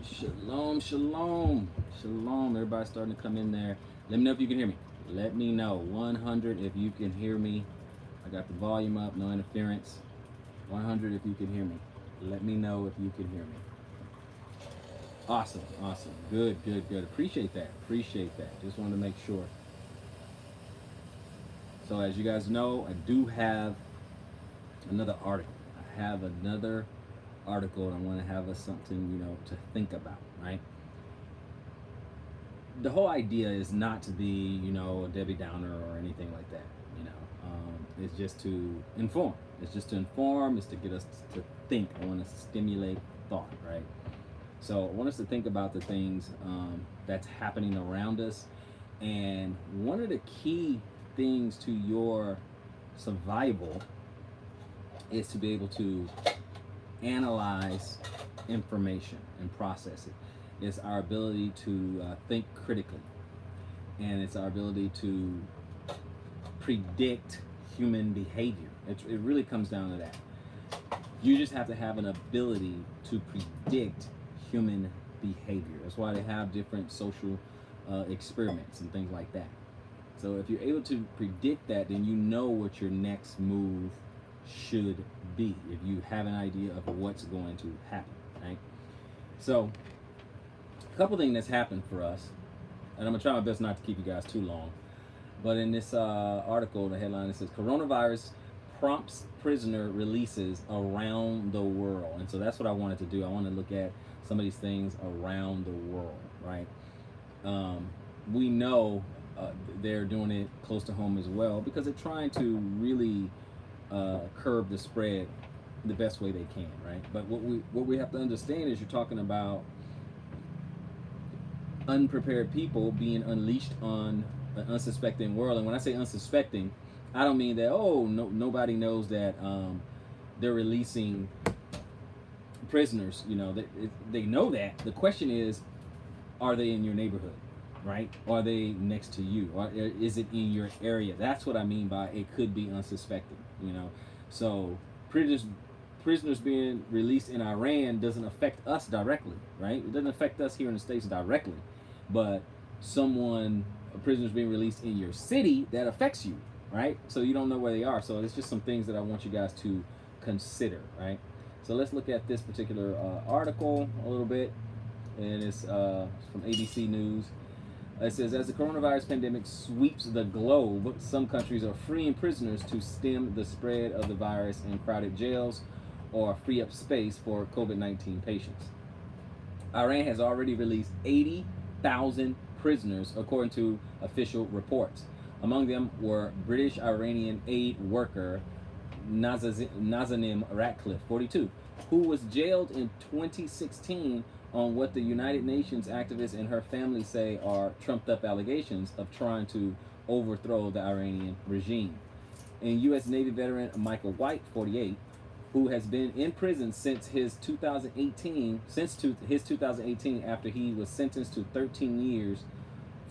Shalom, shalom, shalom. Everybody's starting to come in there. Let me know if you can hear me. Let me know. 100 if you can hear me. I got the volume up, no interference. 100 if you can hear me. Let me know if you can hear me. Awesome, awesome. Good, good, good. Appreciate that. Appreciate that. Just wanted to make sure. So as you guys know, I do have another article. I have another article and I want to have us something, to think about, right? The whole idea is not to be, a Debbie Downer or anything like that, it's just to inform. It's just to inform, it's to get us to think. I want to stimulate thought, right? So I want us to think about the things that's happening around us. And one of the key things to your survival is to be able to analyze information and process it. It's our ability to think critically, and it's our ability to predict human behavior. It really comes down to that. You just have to have an ability to predict human behavior. That's why they have different social experiments and things like that. So if you're able to predict that, then you know what your next move should be, if you have an idea of what's going to happen, right? So a couple things that's happened for us, and I'm gonna try my best not to keep you guys too long, but in this article, the headline, it says coronavirus prompts prisoner releases around the world. And so that's what I wanted to do. I want to look at some of these things around the world, right? We know they're doing it close to home as well, because they're trying to really curb the spread the best way they can, right? But what we have to understand is you're talking about unprepared people being unleashed on an unsuspecting world. And when I say unsuspecting, I don't mean that nobody knows that they're releasing prisoners. They know that. The question is, are they in your neighborhood, right? Are they next to you? Or is it in your area? That's what I mean by it could be unsuspecting. So prisoners being released in Iran doesn't affect us directly, right? It doesn't affect us here in the States directly, but prisoners being released in your city, that affects you, right? So you don't know where they are. So it's just some things that I want you guys to consider, right? So let's look at this particular article a little bit, and it's from ABC News. It says, as the coronavirus pandemic sweeps the globe, some countries are freeing prisoners to stem the spread of the virus in crowded jails or free up space for COVID-19 patients. Iran has already released 80,000 prisoners, according to official reports. Among them were British Iranian aid worker Nazanim Ratcliffe, 42, who was jailed in 2016 on what the United Nations activist and her family say are trumped-up allegations of trying to overthrow the Iranian regime. And U.S. Navy veteran Michael White, 48, who has been in prison since his 2018 after he was sentenced to 13 years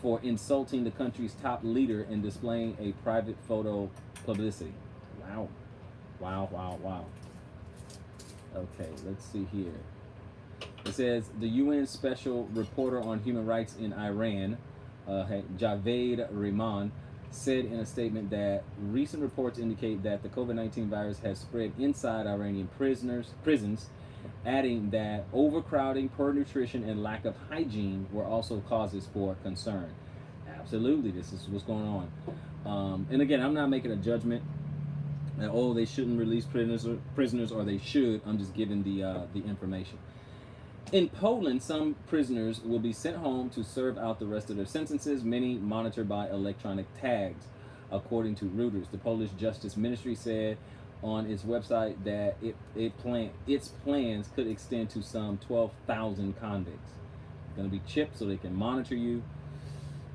for insulting the country's top leader and displaying a private photo publicity. Wow. Okay, let's see here. It says the UN Special Reporter on Human Rights in Iran, Javed Rehman, said in a statement that recent reports indicate that the COVID-19 virus has spread inside Iranian prisons, adding that overcrowding, poor nutrition, and lack of hygiene were also causes for concern. Absolutely, this is what's going on. And again, I'm not making a judgment that, they shouldn't release prisoners, or they should. I'm just giving the information. In Poland, some prisoners will be sent home to serve out the rest of their sentences, many monitored by electronic tags, according to Reuters. The Polish Justice Ministry said on its website that its plans could extend to some 12,000 convicts. They're going to be chipped so they can monitor you.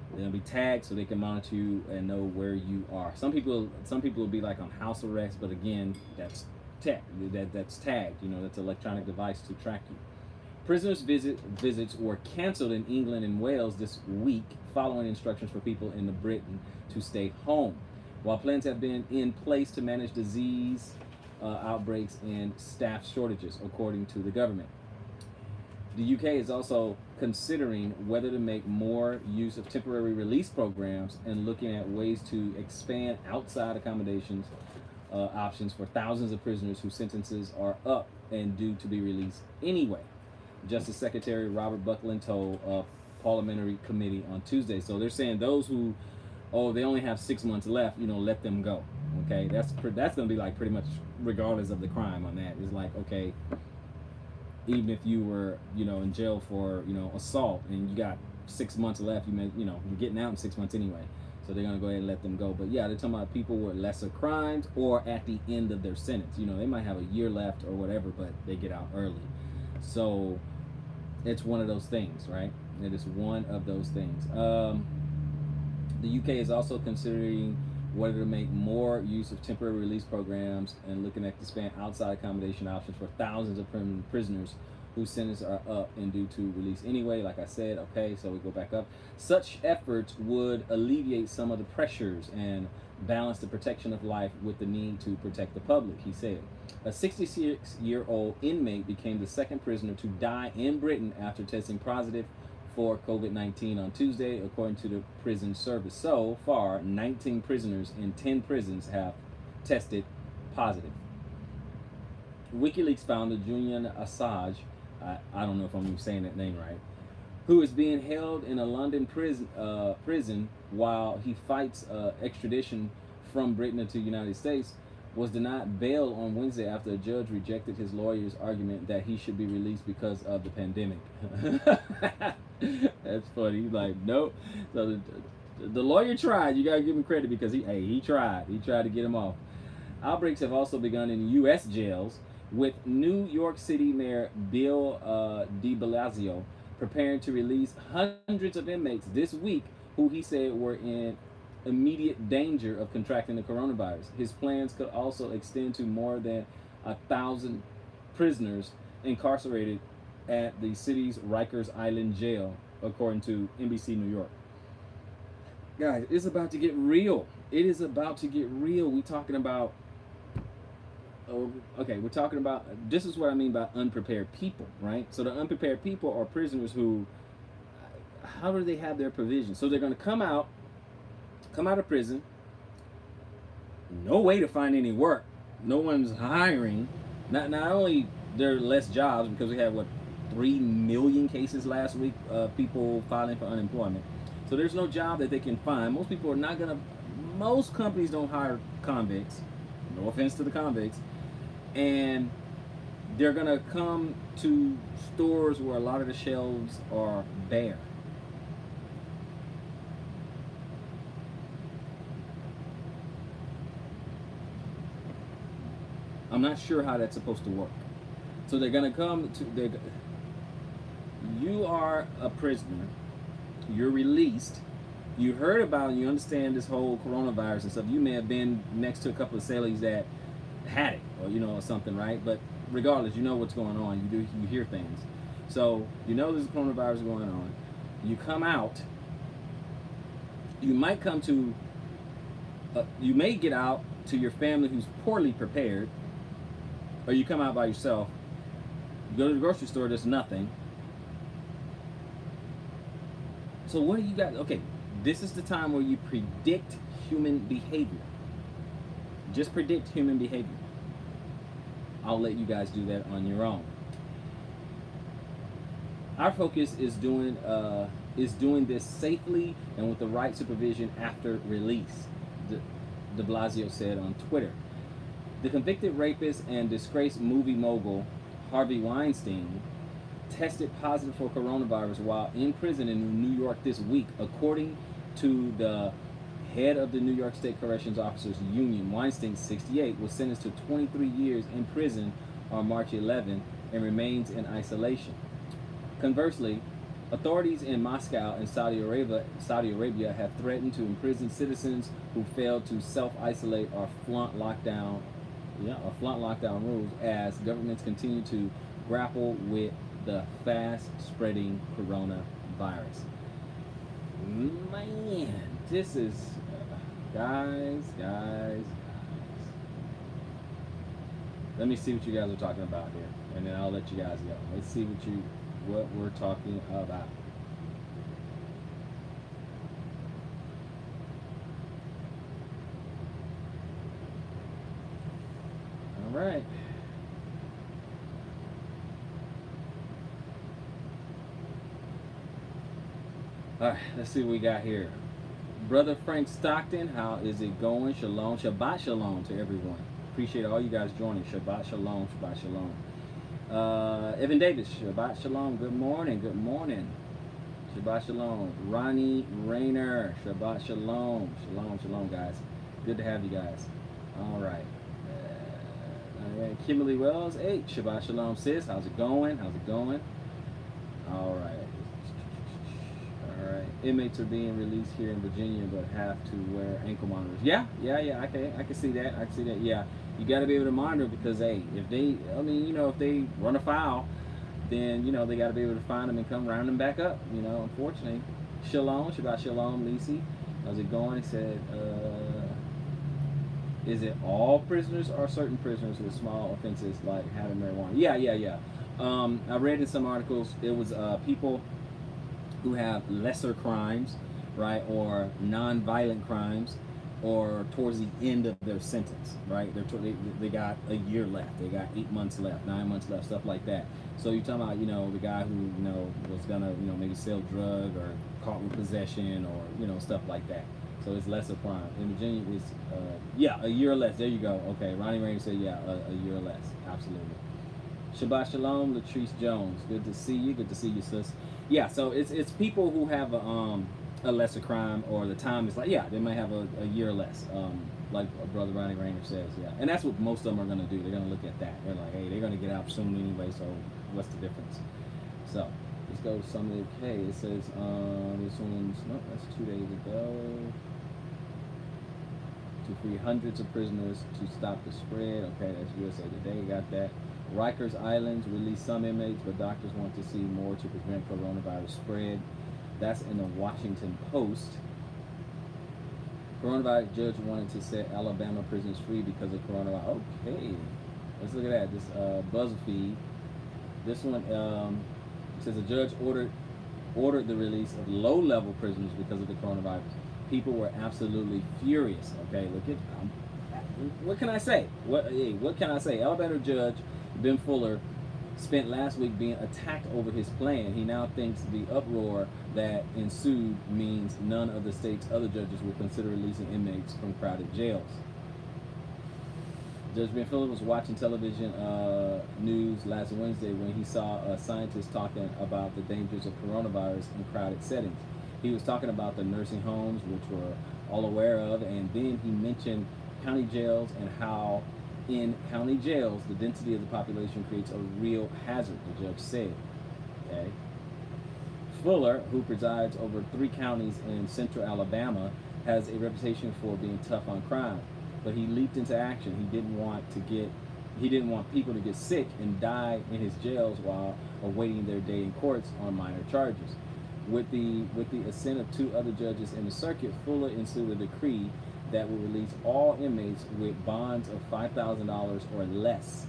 They're going to be tagged so they can monitor you and know where you are. Some people will be like on house arrest, but again, that's that's tagged. That's an electronic device to track you. Prisoners' visits were canceled in England and Wales this week, following instructions for people in Britain to stay home, while plans have been in place to manage disease outbreaks and staff shortages, according to the government. The UK is also considering whether to make more use of temporary release programs and looking at ways to expand outside accommodations options for thousands of prisoners whose sentences are up and due to be released anyway. Justice Secretary Robert Buckland told a parliamentary committee on Tuesday. So they're saying those who, oh, they only have 6 months left, let them go. Okay, that's going to be like pretty much regardless of the crime on that. It's like, okay, even if you were, in jail for, assault and you got 6 months left, you're getting out in 6 months anyway. So they're going to go ahead and let them go. But yeah, they're talking about people with lesser crimes or at the end of their sentence. They might have a year left or whatever, but they get out early. So it's one of those things, right? It is one of those things. The UK is also considering whether to make more use of temporary release programs and looking at expand outside accommodation options for thousands of prisoners whose sentences are up and due to release anyway. Like I said, okay, so we go back up. Such efforts would alleviate some of the pressures and balance the protection of life with the need to protect the public, he said. A 66-year-old inmate became the second prisoner to die in Britain after testing positive for COVID-19 on Tuesday, according to the prison service. So far, 19 prisoners in 10 prisons have tested positive. WikiLeaks founder Julian Assange, I don't know if I'm even saying that name right, who is being held in a London prison while he fights extradition from Britain to the United States, was denied bail on Wednesday after a judge rejected his lawyer's argument that he should be released because of the pandemic. That's funny. He's like, nope. So the lawyer tried. You gotta give him credit because he tried. He tried to get him off. Outbreaks have also begun in U.S. jails, with New York City Mayor Bill de Blasio preparing to release hundreds of inmates this week who he said were in immediate danger of contracting the coronavirus. His plans could also extend to more than 1,000 prisoners incarcerated at the city's Rikers Island jail, according to NBC New York. Guys, it's about to get real. It is about to get real. We're talking about, this is what I mean by unprepared people, right? So the unprepared people are prisoners who, how do they have their provisions? So they're going to come out of prison, no way to find any work, no one's hiring. Not only there are less jobs, because we had 3 million cases last week, people filing for unemployment, so there's no job that they can find. Most companies don't hire convicts, no offense to the convicts, and they're gonna come to stores where a lot of the shelves are bare. I'm not sure how that's supposed to work. So they're going to come to, you are a prisoner, you're released, you heard about and you understand this whole coronavirus and stuff. You may have been next to a couple of cellies that had it, or something, right? But regardless, you know what's going on. You hear things. So there's a coronavirus going on. You come out, you might come to, you may get out to your family who's poorly prepared, or you come out by yourself. You go to the grocery store, there's nothing. So what do you got? Okay, this is the time where you predict human behavior. Just predict human behavior. I'll let you guys do that on your own. Our focus is doing this safely and with the right supervision after release, de Blasio said on Twitter. The convicted rapist and disgraced movie mogul Harvey Weinstein tested positive for coronavirus while in prison in New York this week, according to the head of the New York State Corrections Officers Union. Weinstein, 68, was sentenced to 23 years in prison on March 11 and remains in isolation. Conversely, authorities in Moscow and Saudi Arabia have threatened to imprison citizens who failed to self-isolate or flaunt lockdown rules as governments continue to grapple with the fast-spreading coronavirus. Man, this is guys. Let me see what you guys are talking about here, and then I'll let you guys go. Let's see what you what we're talking about. All right. All right, let's see what we got here. Brother Frank Stockton, how is it going? Shalom, Shabbat Shalom to everyone. Appreciate all you guys joining. Shabbat Shalom, Shabbat Shalom. Evan Davis, Shabbat Shalom. Good morning, good morning. Shabbat Shalom. Ronnie Rayner, Shabbat Shalom. Shalom, Shalom, guys. Good to have you guys. All right. All right. Kimberly Wells, hey, Shabbat Shalom, sis. How's it going? How's it going? All right. Alright, inmates are being released here in Virginia, but have to wear ankle monitors. Yeah. I can see that. I can see that. Yeah, you got to be able to monitor because hey, if they, if they run a foul, then they got to be able to find them and come round them back up. Unfortunately, Shalom, Shabbat Shalom, Lisi. How's it going? He said, is it all prisoners or certain prisoners with small offenses like having marijuana? Yeah. I read in some articles it was people who have lesser crimes, right, or non-violent crimes, or towards the end of their sentence, right? They got a year left, they got 8 months left, 9 months left, stuff like that. So you're talking about, the guy who was gonna maybe sell drug or caught with possession or stuff like that. So it's lesser crime. In Virginia, it's a year less. There you go. Okay, Ronnie Rain said a year less. Absolutely. Shabbat Shalom, Latrice Jones. Good to see you. Good to see you, sis. Yeah, so it's people who have a lesser crime, or the time is like, they might have a year less, like Brother Ronnie Rayner says, and that's what most of them are going to do. They're going to look at that. They're like, hey, they're going to get out soon anyway, so what's the difference? So let's go to some of the, okay, it says, this one's, no, that's 2 days ago. To free hundreds of prisoners to stop the spread. Okay, that's USA Today, got that. Rikers Islands release some inmates, but doctors want to see more to prevent coronavirus spread. That's in the Washington Post. Coronavirus judge wanted to set Alabama prisoners free because of coronavirus. Okay, let's look at that. This BuzzFeed. This one says a judge ordered the release of low-level prisoners because of the coronavirus. People were absolutely furious. Okay, look at what can I say? What can I say? Alabama judge Ben Fuller spent last week being attacked over his plan. He now thinks the uproar that ensued means none of the state's other judges will consider releasing inmates from crowded jails. Judge Ben Fuller was watching television news last Wednesday when he saw a scientist talking about the dangers of coronavirus in crowded settings. He was talking about the nursing homes, which we're all aware of, and then he mentioned county jails and how in county jails the density of the population creates a real hazard, the judge said. Okay. Fuller, who presides over 3 counties in central Alabama, has a reputation for being tough on crime, but he leaped into action. He didn't want people to get sick and die in his jails while awaiting their day in courts on minor charges. With the assent of 2 other judges in the circuit, Fuller issued a decree that will release all inmates with bonds of $5,000 or less.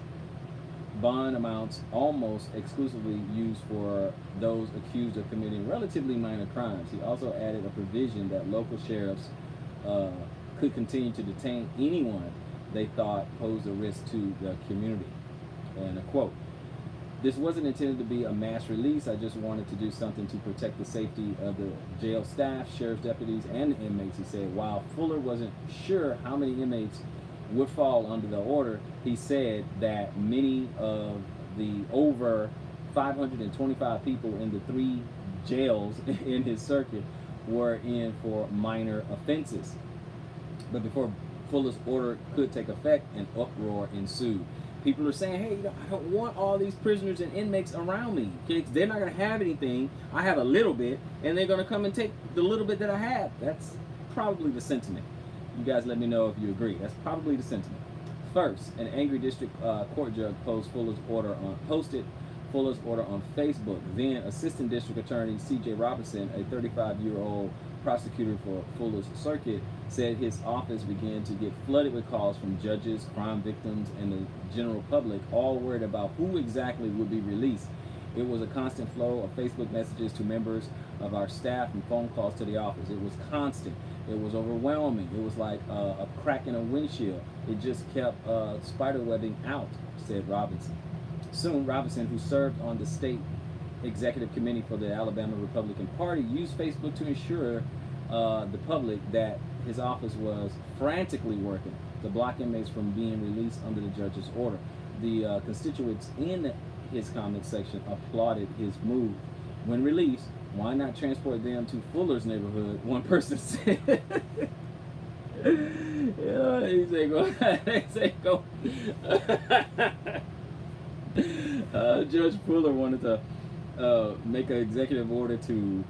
Bond amounts almost exclusively used for those accused of committing relatively minor crimes. He also added a provision that local sheriffs could continue to detain anyone they thought posed a risk to the community. And a quote, "This wasn't intended to be a mass release. I just wanted to do something to protect the safety of the jail staff, sheriff's deputies, and the inmates," he said. While Fuller wasn't sure how many inmates would fall under the order, he said that many of the over 525 people in the 3 jails in his circuit were in for minor offenses. But before Fuller's order could take effect, an uproar ensued. People are saying, hey, I don't want all these prisoners and inmates around me. They're not going to have anything. I have a little bit, and they're going to come and take the little bit that I have. That's probably the sentiment. You guys let me know if you agree. That's probably the sentiment. First, an angry district court judge posted Fuller's order on Facebook. Then, Assistant District Attorney C.J. Robinson, a 35-year-old prosecutor for Fuller's circuit, said his office began to get flooded with calls from judges, crime victims, and the general public, all worried about who exactly would be released. It was a constant flow of Facebook messages to members of our staff and phone calls to the office. It was constant. It was overwhelming. It was like a crack in a windshield. It just kept spiderwebbing out, said Robinson. Soon, Robinson, who served on the state executive committee for the Alabama Republican Party, used Facebook to ensure the public that his office was frantically working to block inmates from being released under the judge's order. The constituents in his comment section applauded his move. When released, why not transport them to Fuller's neighborhood? One person said. Yeah, he said go. He said go. Judge Fuller wanted to make an executive order to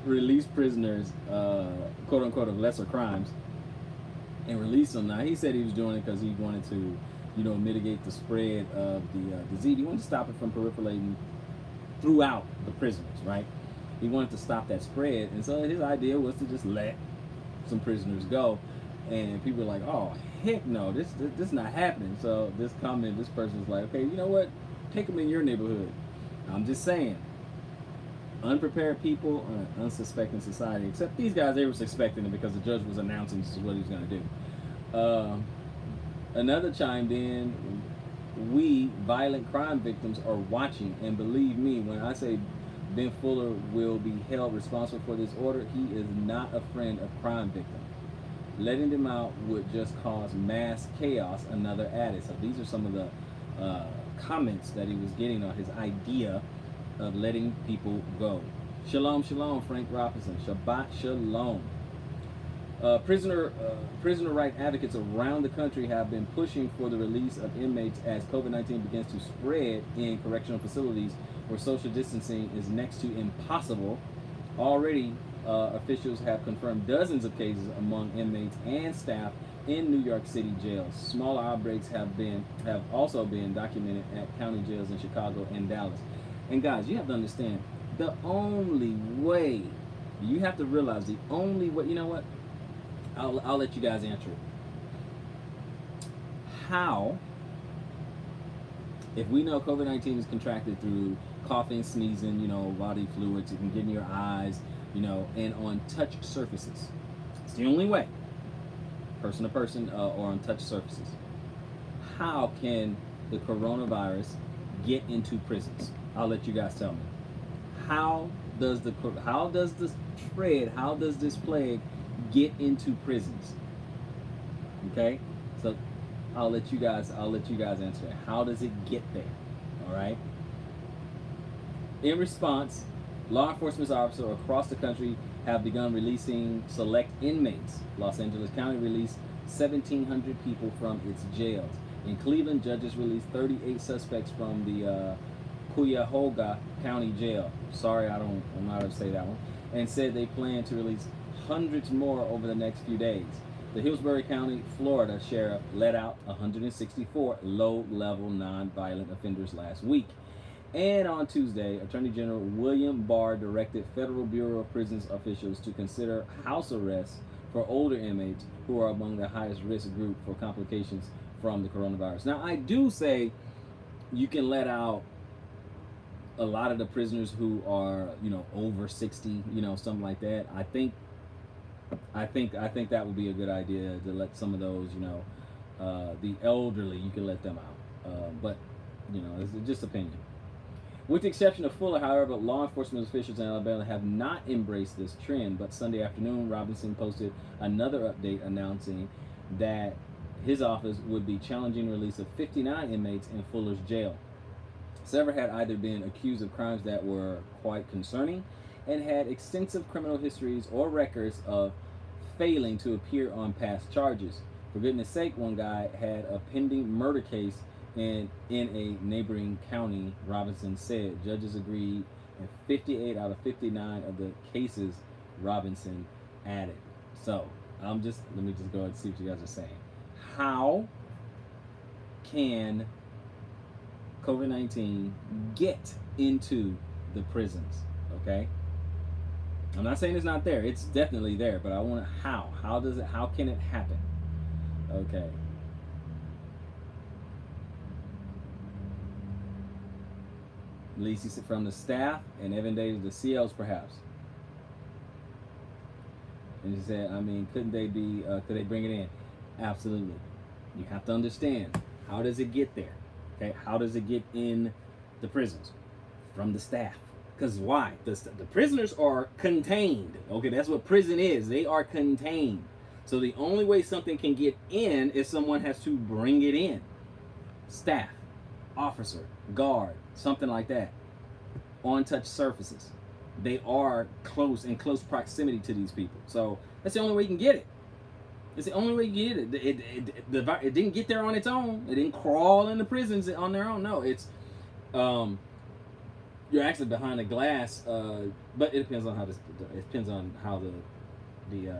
release prisoners, quote unquote, of lesser crimes, and release them. Now he said he was doing it because he wanted to, mitigate the spread of the disease. He wanted to stop it from proliferating throughout the prisoners, right? He wanted to stop that spread, and so his idea was to just let some prisoners go. And people were like, "Oh heck no, this not happening." So this person was like, "Okay, you know what? Take them in your neighborhood." I'm just saying, unprepared people, unsuspecting society. Except these guys, they were suspecting it because the judge was announcing this is what he was going to do. Another chimed in, "We violent crime victims are watching, and believe me when I say Ben Fuller will be held responsible for this order. He is not a friend of crime victims. Letting them out would just cause mass chaos," another added. So these are some of the comments that he was getting on his idea of letting people go. Shalom, shalom, Frank Robinson. Shabbat shalom. Prisoner right advocates around the country have been pushing for the release of inmates as COVID-19 begins to spread in correctional facilities where social distancing is next to impossible. Already, officials have confirmed dozens of cases among inmates and staff in New York City jails. Smaller outbreaks have also been documented at county jails in Chicago and Dallas. And guys, you have to understand, the only way, you have to realize the only way, you know what? I'll let you guys answer it. How, if we know COVID-19 is contracted through coughing, sneezing, body fluids, it can get in your eyes, and on touch surfaces. It's the only way, person to person or on touch surfaces. How can the coronavirus get into prisons? I'll let you guys tell me. How does this plague get into prisons? Okay, so I'll let you guys answer it. How does it get there? All right. In response, law enforcement officers across the country have begun releasing select inmates. Los Angeles County released 1,700 people from its jails. In Cleveland, judges released 38 suspects from the Cuyahoga County Jail. Sorry, I'm not able to say that one. And said they plan to release hundreds more over the next few days. The Hillsborough County, Florida sheriff let out 164 low-level non-violent offenders last week. And on Tuesday, Attorney General William Barr directed Federal Bureau of Prisons officials to consider house arrests for older inmates who are among the highest risk group for complications from the coronavirus. Now, I do say you can let out a lot of the prisoners who are, over 60, something like that. I think that would be a good idea to let some of those, the elderly, you can let them out. But, it's just opinion. With the exception of Fuller, however, law enforcement officials in Alabama have not embraced this trend. But Sunday afternoon, Robinson posted another update announcing that his office would be challenging the release of 59 inmates in Fuller's jail. Several had either been accused of crimes that were quite concerning and had extensive criminal histories or records of failing to appear on past charges. For goodness sake, one guy had a pending murder case in a neighboring county, Robinson said. Judges agreed in 58 out of 59 of the cases, Robinson added. So, let me just go ahead and see what you guys are saying. How can COVID-19 get into the prisons? Okay? I'm not saying it's not there. It's definitely there, but I want to how. How can it happen? Okay. At least he said from the staff, and Evan Davis, the CLs perhaps. And he said, I mean, couldn't they be? Could they bring it in? Absolutely. You have to understand, how does it get there? Okay, how does it get in the prisons? From the staff. Because why? The prisoners are contained. Okay, that's what prison is. They are contained. So the only way something can get in is someone has to bring it in. Staff, officer, guard, something like that. On-touch surfaces. They are in close proximity to these people. So that's the only way you can get it. It's the only way you get it. It didn't get there on its own. It didn't crawl into prisons on their own. No, it's you're actually behind a glass. But it depends on how the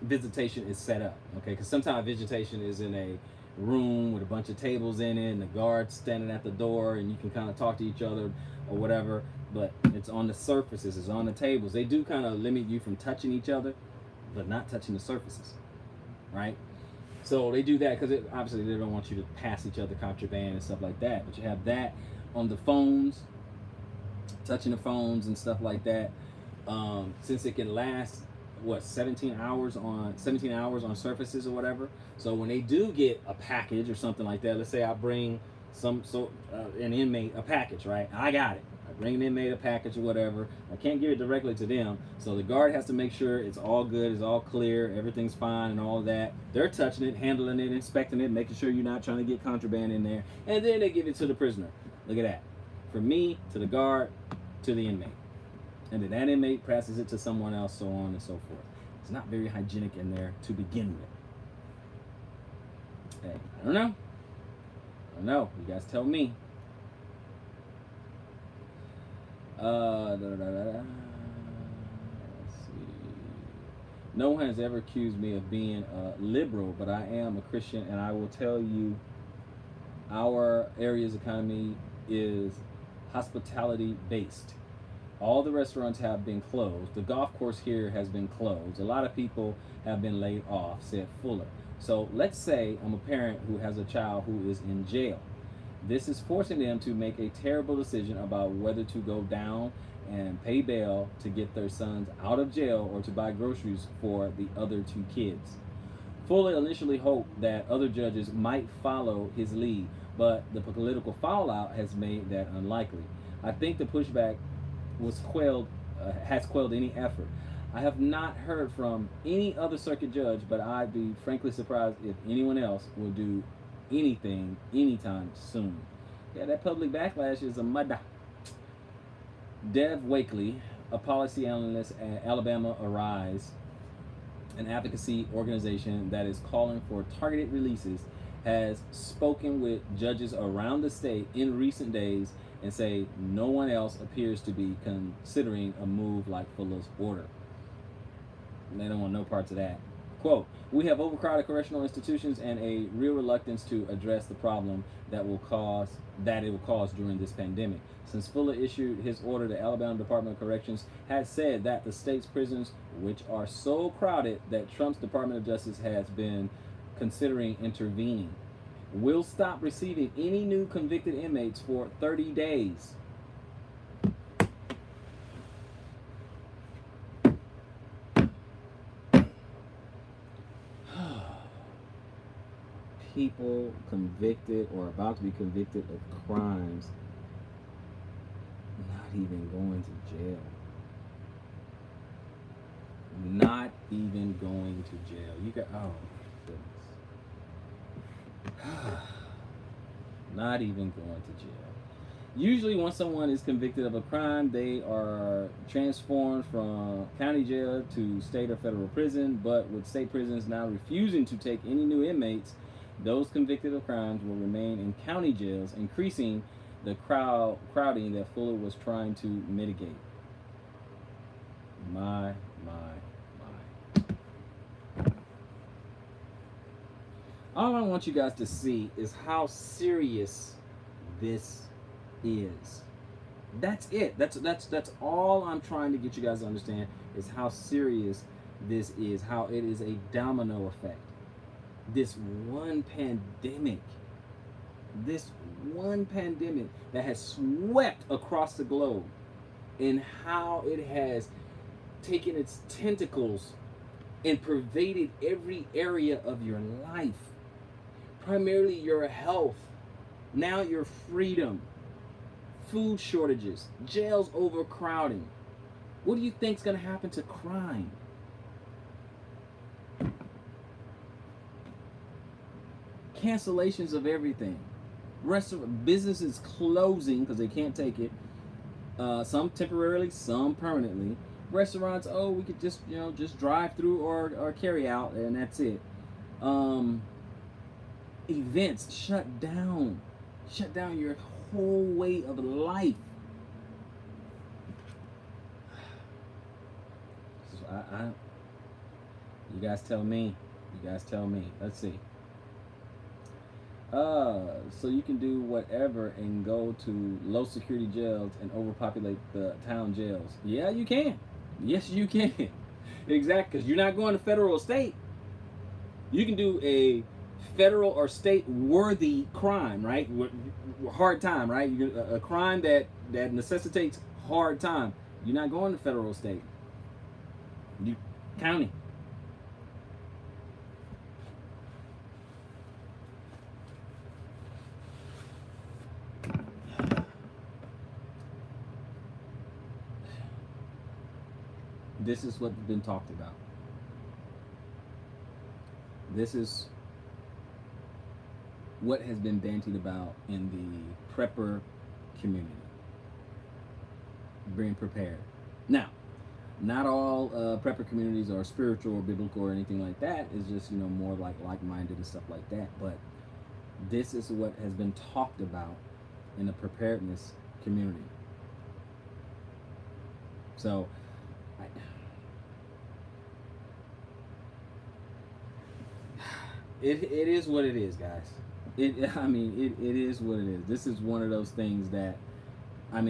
visitation is set up. Okay, because sometimes visitation is in a room with a bunch of tables in it, and the guards standing at the door, and you can kind of talk to each other or whatever. But it's on the surfaces. It's on the tables. They do kind of limit you from touching each other, but not touching the surfaces. Right? So they do that because obviously they don't want you to pass each other contraband and stuff like that. But you have that on the phones, touching the phones and stuff like that. Since it can last 17 hours on surfaces or whatever. So when they do get a package or something like that, let's say I bring an inmate a package, right? I got it. I bring an inmate a package or whatever. I can't give it directly to them, so the guard has to make sure it's all good, it's all clear, everything's fine and all that. They're touching it, handling it, inspecting it, making sure you're not trying to get contraband in there, and then they give it to the prisoner. Look at that. From me to the guard to the inmate. And then that inmate passes it to someone else, so on and so forth. It's not very hygienic in there to begin with. Hey, I don't know. You guys tell me. Let's see. No one has ever accused me of being liberal, but I am a Christian, and I will tell you, our area's economy is hospitality based. All the restaurants have been closed. The golf course here has been closed. A lot of people have been laid off, said Fuller. So let's say I'm a parent who has a child who is in jail. This is forcing them to make a terrible decision about whether to go down and pay bail to get their sons out of jail or to buy groceries for the other two kids. Fuller initially hoped that other judges might follow his lead, but the political fallout has made that unlikely. I think the pushback has quelled any effort. I have not heard from any other circuit judge, but I'd be frankly surprised if anyone else will do anything anytime soon. Yeah, that public backlash is a mudda. Dev Wakely, a policy analyst at Alabama Arise, an advocacy organization that is calling for targeted releases, has spoken with judges around the state in recent days and say no one else appears to be considering a move like Fuller's order. And they don't want no parts of that. Quote, we have overcrowded correctional institutions and a real reluctance to address the problem that it will cause during this pandemic. Since Fuller issued his order, the Alabama Department of Corrections has said that the state's prisons, which are so crowded that Trump's Department of Justice has been considering intervening, will stop receiving any new convicted inmates for 30 days. People convicted or about to be convicted of crimes not even going to jail. Not even going to jail. You got, oh goodness. Not even going to jail. Usually when someone is convicted of a crime, they are transformed from county jail to state or federal prison, but with state prisons now refusing to take any new inmates, those convicted of crimes will remain in county jails, increasing the crowding that Fuller was trying to mitigate. My. All I want you guys to see is how serious this is. That's it. That's all I'm trying to get you guys to understand is how serious this is, how it is a domino effect. This one pandemic This one pandemic that has swept across the globe, and how it has taken its tentacles and pervaded every area of your life, primarily your health, now your freedom, food shortages, jails overcrowding. What do you think is going to happen to crime? Cancellations of everything. Businesses closing because they can't take it. Some temporarily, some permanently. Restaurants, oh, we could just just drive through or carry out, and that's it. Events shut down your whole way of life. You guys tell me. Let's see. So you can do whatever and go to low security jails and overpopulate the town jails. Yeah, you can. Yes, you can. Exactly, because you're not going to federal or state. You can do a federal or state worthy crime, right? Hard time, right? A crime that necessitates hard time. You're not going to federal or state. You county. This is what's been talked about. This is what has been bantied about in the prepper community. Being prepared. Now, not all prepper communities are spiritual or biblical or anything like that. It's just more like-minded and stuff like that. But this is what has been talked about in the preparedness community. So, it is what it is, guys. It is what it is. This is one of those things that, what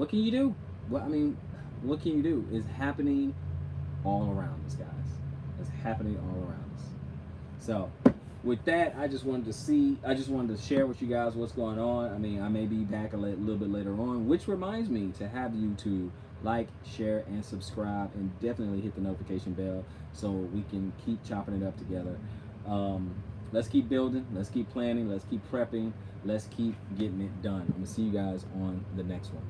can you do? What can you do? It's happening all around us, guys. It's happening all around us. So, with that, I just wanted to share with you guys what's going on. I may be back a little bit later on, which reminds me to have you to like, share, and subscribe, and definitely hit the notification bell so we can keep chopping it up together. Let's keep building, let's keep planning, let's keep prepping, let's keep getting it done. I'm gonna see you guys on the next one.